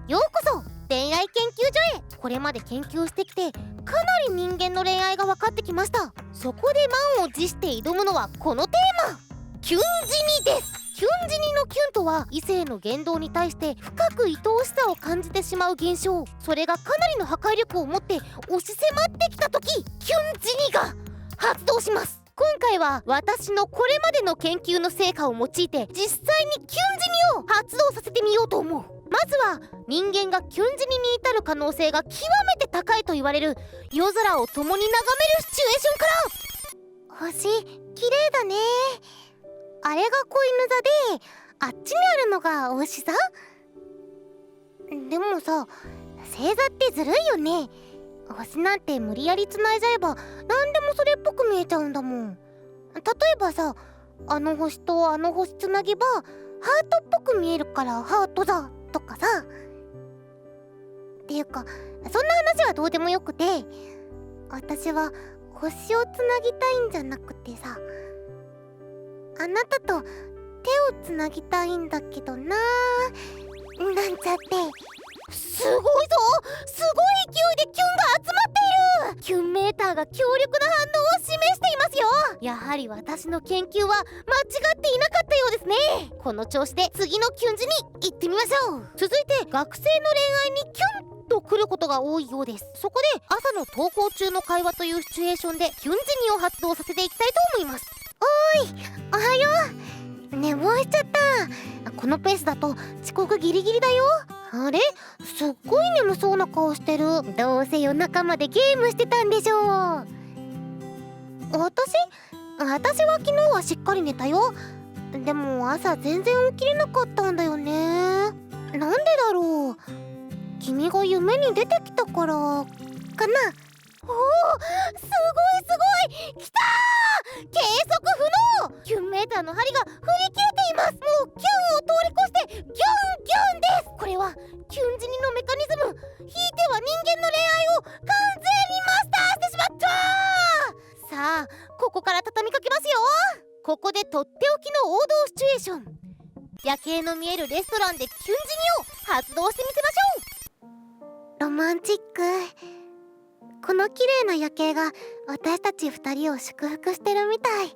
ようこそ恋愛研究所へ。これまで研究してきてかなり人間の恋愛が分かってきました。そこで満を持して挑むのはこのテーマ、キュン死にです。キュン死にのキュンとは異性の言動に対して深く愛おしさを感じてしまう現象。それがかなりの破壊力を持って押し迫ってきた時、キュン死にが発動します。今回は私のこれまでの研究の成果を用いて実際にキュン死にを発動させてみようと思う。まずは人間がキュン死にに至る可能性が極めて高いと言われる夜空を共に眺めるシチュエーションから。星綺麗だね。あれが子犬座で、あっちにあるのが牛座。でもさ、星座ってずるいよね。星なんて無理やり繋いじゃえば何でもそれっぽく見えちゃうんだもん。例えばさ、あの星とあの星つなげばハートっぽく見えるからハート座とかさ。っていうか、そんな話はどうでもよくて、私は星をつなぎたいんじゃなくてさ、あなたと手をつなぎたいんだけどなー、なんちゃって。すごいぞ、すごい勢いでキュンが集まっている。キュンメーターが強力な反応を示していますよ。やはり私の研究は間違っていなかったようですね。この調子で次のキュン時に行ってみましょう。続いて学生の恋愛にキュンと来ることが多いようです。そこで朝の登校中の会話というシチュエーションでキュン時にを発動させていきたいと思います。おーい、おはよう。寝坊しちゃった。このペースだと遅刻ギリギリだよ。あれ、すっごい眠そうな顔してる。どうせ夜中までゲームしてたんでしょう。私は昨日はしっかり寝たよ。でも朝全然起きれなかったんだよね。なんでだろう。君が夢に出てきたからかな。おお、すごい来たー。計測不能。キュンメーターの針が振り切れています。もうキュンを通り越してギュンギュンです。これはキュン死にのメカニズム、ひいては人間の恋愛を完全にマスターしてしまった。さあ、ここから畳みかけますよ。ここでとっておきの王道シチュエーション、夜景の見えるレストランでキュン死にを発動してみせましょう。ロマンチック。この綺麗な夜景が私たち2人を祝福してるみたい。ね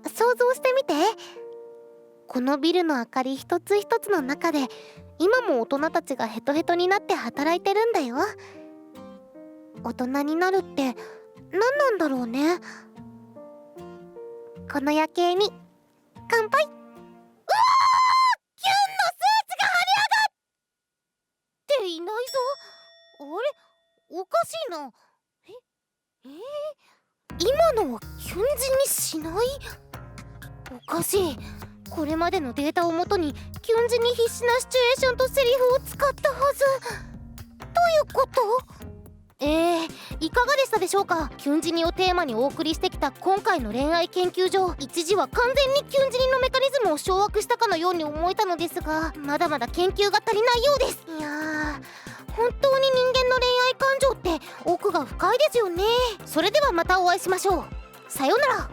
え、想像してみて。このビルの明かり一つ一つの中で今も大人たちがヘトヘトになって働いてるんだよ。大人になるって何なんだろうね。この夜景に乾杯。うわー、キュンの数値が跳ね上がっていないぞ。あれ、おかしいな。今のはキュン死にしない？おかしい。これまでのデータをもとにキュン死に必死なシチュエーションとセリフを使ったはず。どういうこと？いかがでしたでしょうか。キュン死にをテーマにお送りしてきた今回の恋愛研究所、一時は完全にキュン死にのメカニズムを掌握したかのように思えたのですが、まだまだ研究が足りないようです。いやー、本当に人間の恋愛感情って奥が深いですよね。それではまたお会いしましょう。さようなら。